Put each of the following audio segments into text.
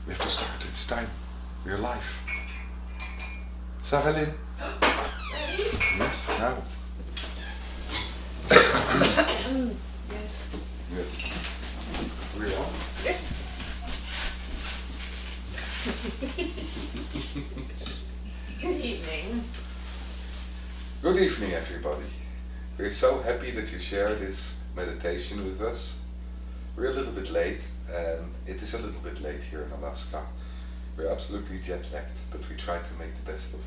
We have to start. It's time. We're live. Saralyn. Yes, now. Yes. Yes. We're on. Yes. Good evening. Good evening, everybody. We're so happy that you share this meditation with us. We're a little bit late, and it is a little bit late here in Alaska. We're absolutely jet-lagged, but we try to make the best of it.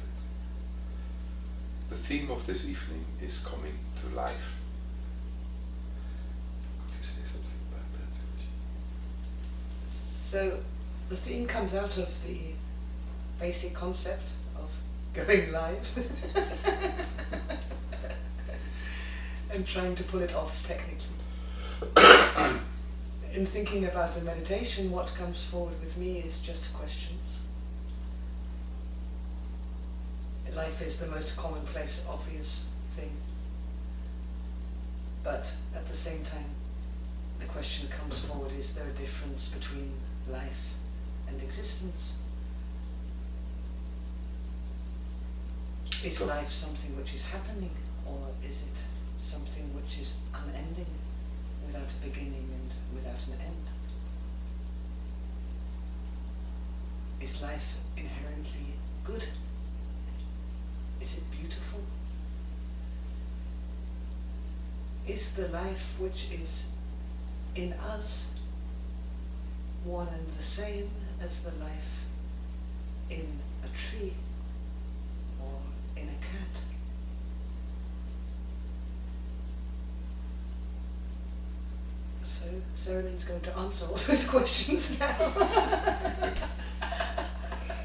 The theme of this evening is coming to life. Could you say something about that, Georgi? So, the theme comes out of the basic concept of going live and trying to pull it off technically. In thinking about the meditation, what comes forward with me is just questions. Life is the most commonplace, obvious thing. But at the same time, the question comes forward, is there a difference between life and existence? Is life something which is happening, or is it something which is unending, without a beginning and without an end? Is life inherently good? Is it beautiful? Is the life which is in us one and the same as the life in a tree or in a cat? So Saralyn's going to answer all those questions now.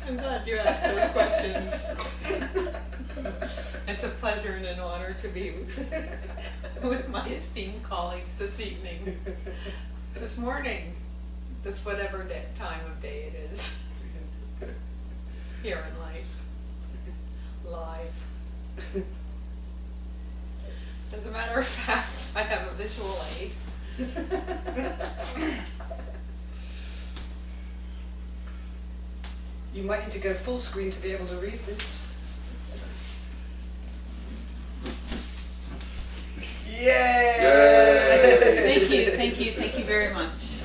I'm glad you asked those questions. It's a pleasure and an honor to be with my esteemed colleagues this evening. This morning, this whatever time of day it is. Here in life. Live. As a matter of fact, I have a visual aid. You might need to go full screen to be able to read this. Yay! Thank you very much.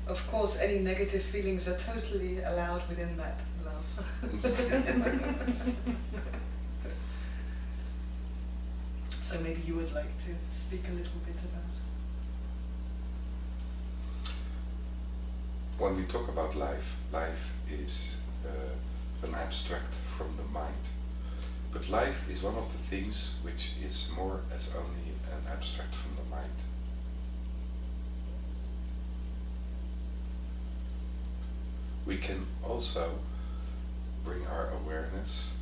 Of course, any negative feelings are totally allowed within that love. So maybe you would like to speak a little bit about. When we talk about life, life is an abstract from the mind. But life is one of the things which is more as only an abstract from the mind. We can also bring our awareness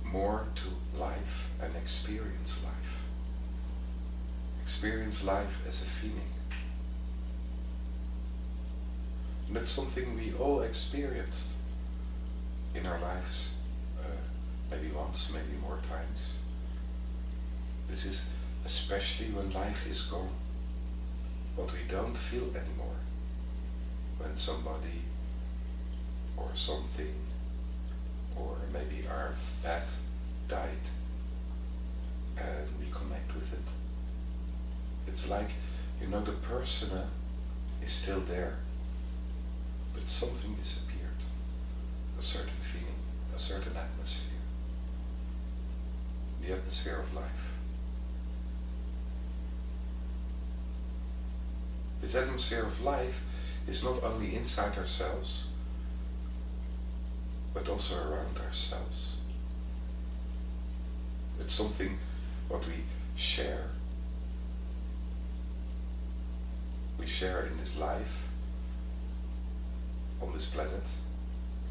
more to life and experience life. Experience life as a feeling. And that's something we all experienced in our lives, maybe once, maybe more times. This is especially when life is gone, what we don't feel anymore. When somebody or something, or maybe our pet died, and we connect with it. It's like, you know, the persona is still there, but something disappeared. A certain feeling, a certain atmosphere. The atmosphere of life. This atmosphere of life is not only inside ourselves, but also around ourselves. It's something what we share. We share in this life, on this planet,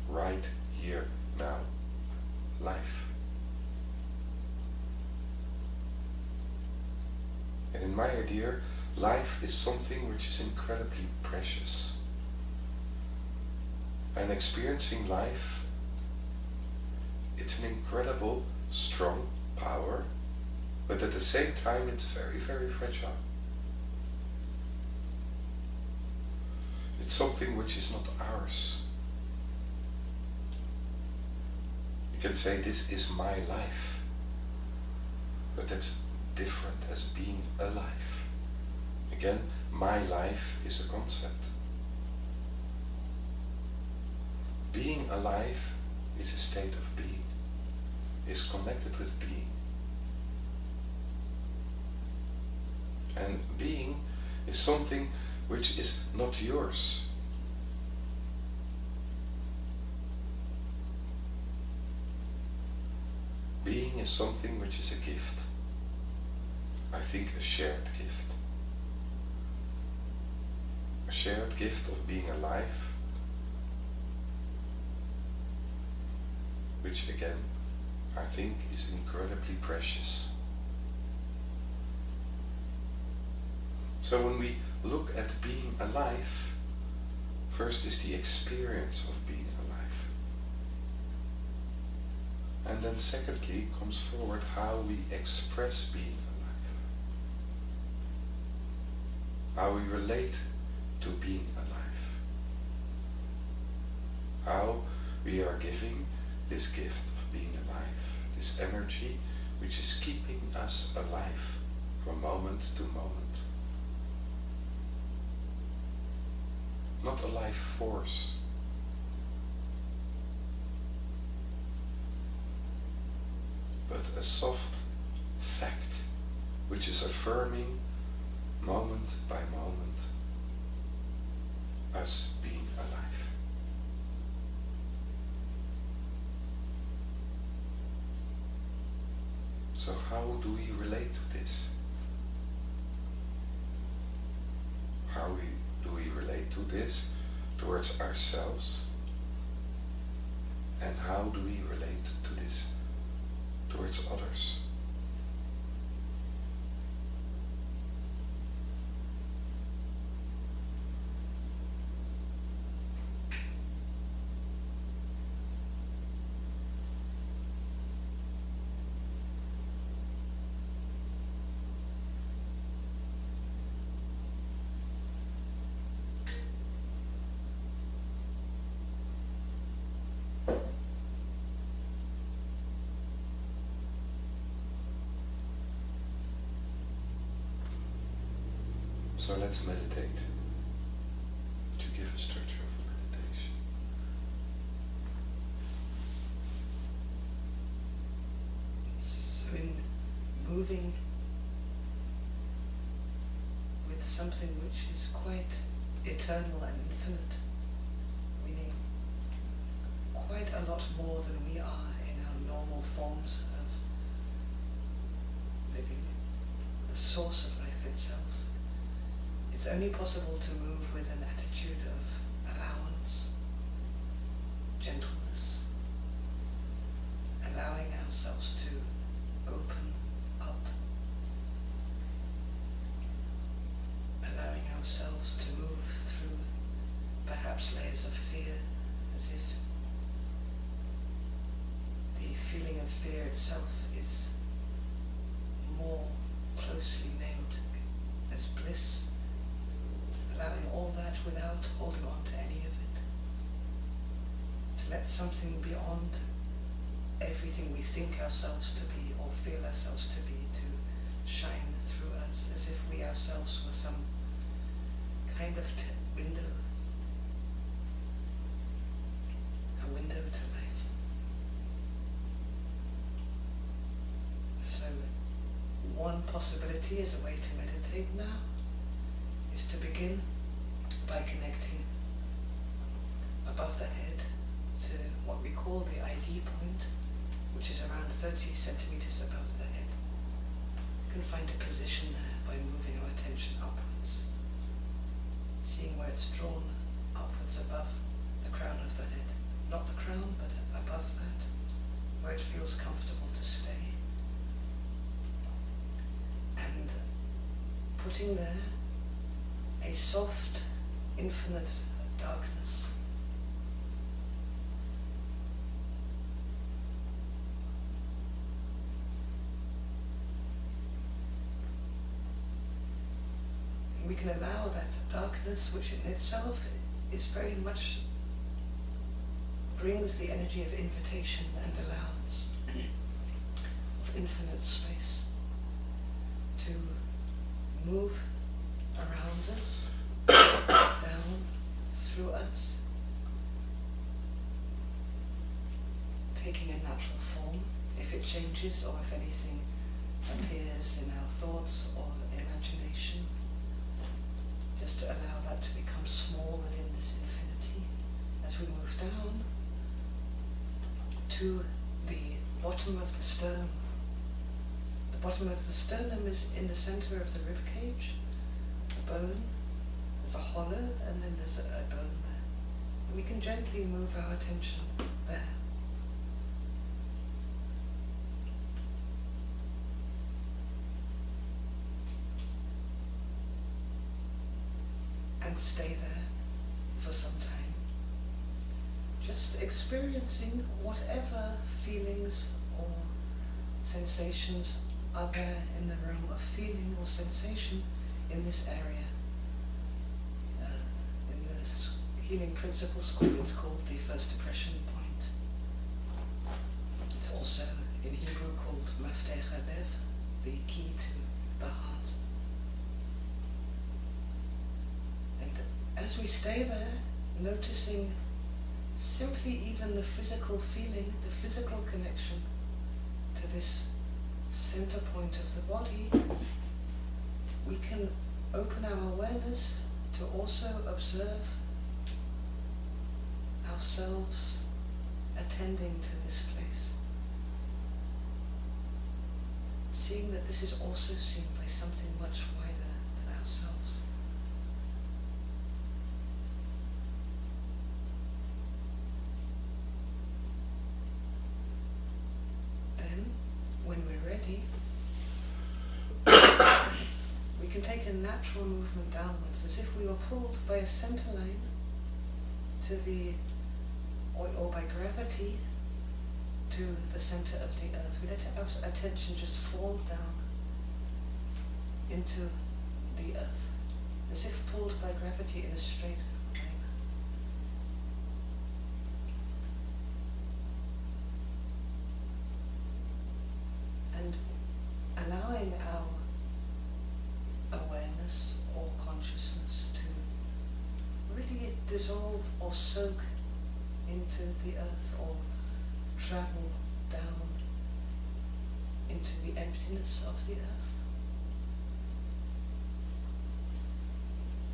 right here, now. Life. And in my idea, life is something which is incredibly precious. And experiencing life, it's an incredible, strong power, but at the same time it's very, very fragile. It's something which is not ours. You can say, this is my life. But that's different as being alive. Again, my life is a concept. Being alive is a state of being, is connected with being. And being is something which is not yours. Being is something which is a gift. I think a shared gift. A shared gift of being alive, which again, I think is incredibly precious. So when we look at being alive, first is the experience of being alive. And then secondly comes forward how we express being alive. How we relate to being alive. How we are giving this gift of being alive, this energy which is keeping us alive from moment to moment. Not a life force. But a soft fact which is affirming moment by moment us being alive. So how do we relate to this? How do we relate to this towards ourselves? And how do we relate to this towards others? So let's meditate, to give a structure of meditation. So in moving with something which is quite eternal and infinite, meaning quite a lot more than we are in our normal forms of living, the source of life itself. It's only possible to move with an attitude of allowance, gentleness, allowing ourselves to open up, allowing ourselves to move through perhaps layers of fear, as if the feeling of fear itself is more closely named as bliss. Allowing all that without holding on to any of it. To let something beyond everything we think ourselves to be or feel ourselves to be to shine through us as if we ourselves were some kind of window. A window to life. So one possibility as a way to meditate now is to begin by connecting above the head to what we call the ID point, which is around 30 centimeters above the head. You can find a position there by moving our attention upwards, seeing where it's drawn upwards above the crown of the head. Not the crown, but above that, where it feels comfortable to stay. And putting there a soft, infinite darkness. We can allow that darkness, which in itself is very much, brings the energy of invitation and allowance, of infinite space to move around us, down through us, taking a natural form if it changes or if anything appears in our thoughts or imagination, just to allow that to become small within this infinity as we move down to the bottom of the sternum. The bottom of the sternum is in the center of the rib cage, a bone, there's a hollow, and then there's a bone there. And we can gently move our attention there. And stay there for some time, just experiencing whatever feelings or sensations are there in the realm of feeling or sensation in this area. In the healing principle school, it's called the first impression point. It's also in Hebrew called Maftech HaLev, the key to the heart. As we stay there, noticing simply even the physical feeling, the physical connection to this center point of the body, we can open our awareness to also observe ourselves attending to this place. Seeing that this is also seen by something much wider than ourselves. When we're ready, we can take a natural movement downwards, as if we were pulled by a center line to the, or by gravity, to the center of the earth. We let our attention just fall down into the earth, as if pulled by gravity in a straight line. And allowing our awareness or consciousness to really dissolve or soak into the earth or travel down into the emptiness of the earth.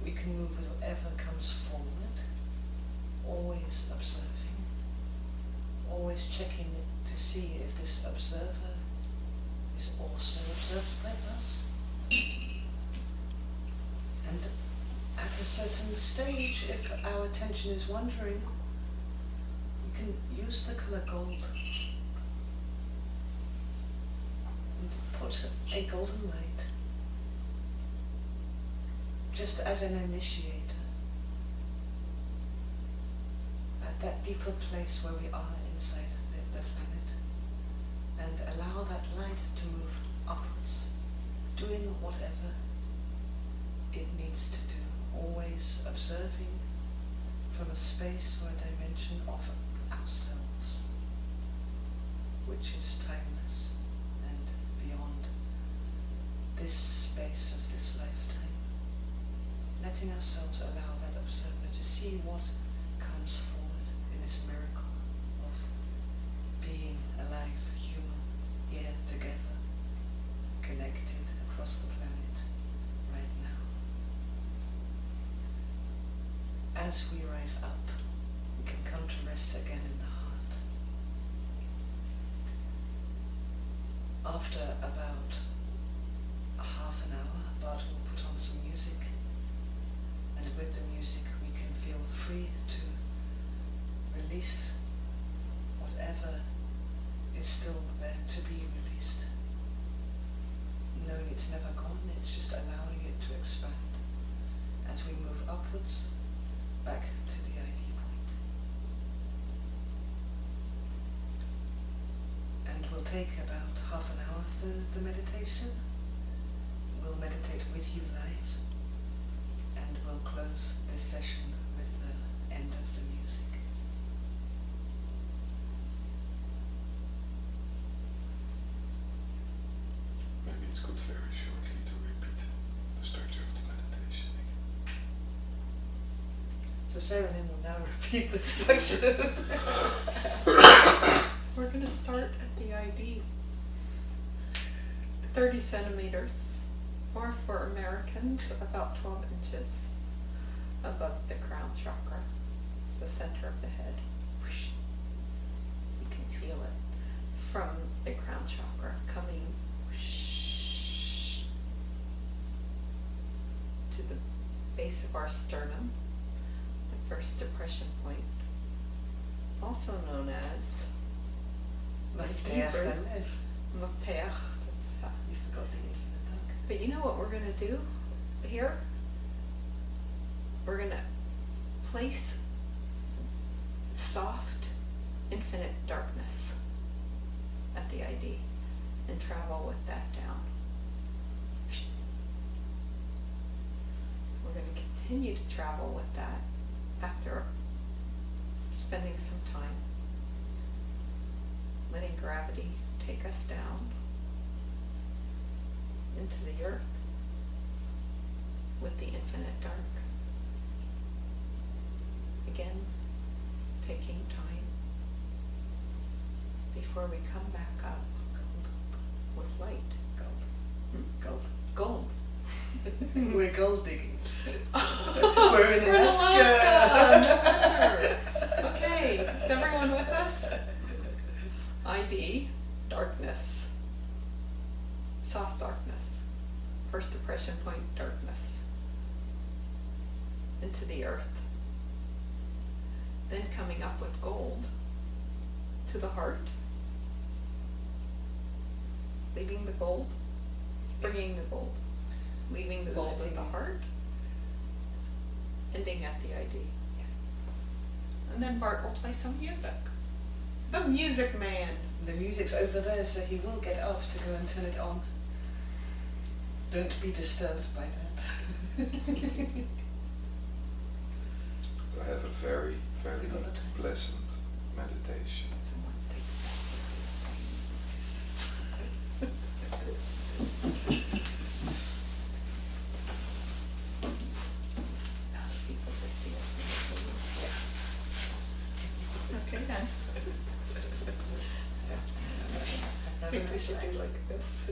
We can move with whatever comes forward, always observing, always checking to see if this observer is also observed by us. And at a certain stage, if our attention is wandering, we can use the color gold and put a golden light just as an initiator at that deeper place where we are inside the planet, and allow that light to move upwards, doing whatever it needs to do, always observing from a space or a dimension of ourselves, which is timeless and beyond this space of this lifetime, letting ourselves allow that observer to see what comes forward in this miracle of being alive, human, here together, connected across the planet right now. As we rise up, we can come to rest again in the heart. After about a half an hour, Bart will put on some music, and with the music we can feel free to release whatever is still there to be released. Knowing it's never gone, it's just allowing it to expand as we move upwards back to the ID point. And we'll take about half an hour for the meditation. We'll meditate with you live, and we'll close this session with the good very shortly to repeat the structure of the meditation again. So Saralyn will now repeat the structure. We're going to start at the ID. 30 centimeters, or for Americans, about 12 inches above the crown chakra, the center of the head. You can feel it from the crown chakra coming to the base of our sternum, the first depression point, also known as Berge. Mafteach. You forgot the infinite dark. But you know what we're going to do here? We're going to place soft, infinite darkness at the ID and travel with that down. We're going to continue to travel with that after spending some time letting gravity take us down into the earth with the infinite dark. Again, taking time before we come back up with light. Gold. Gold. We're gold digging. We're in Alaska. Okay, is everyone with us? ID, darkness. Soft darkness. First depression point, darkness. Into the earth. Then coming up with gold to the heart. Leaving the gold. Bringing the gold. Leaving the gold at the heart. Ending at the ID. And then Bart will play some music. The music man. The music's over there, so he will get off to go and turn it on. Don't be disturbed by that. I have a very, very All the time. pleasant meditation. Someone takes Now people just see us in the Okay then. I think we should do like this.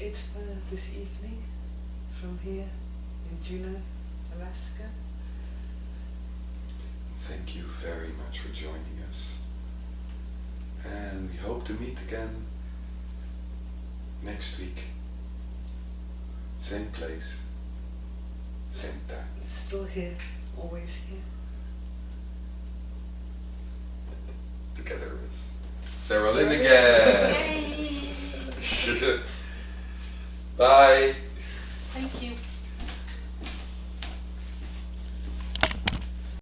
it for this evening from here in Juneau, Alaska. Thank you very much for joining us. And we hope to meet again next week. Same place, same time. Still here, always here. Together with Saralyn again. Yay! Bye. Thank you.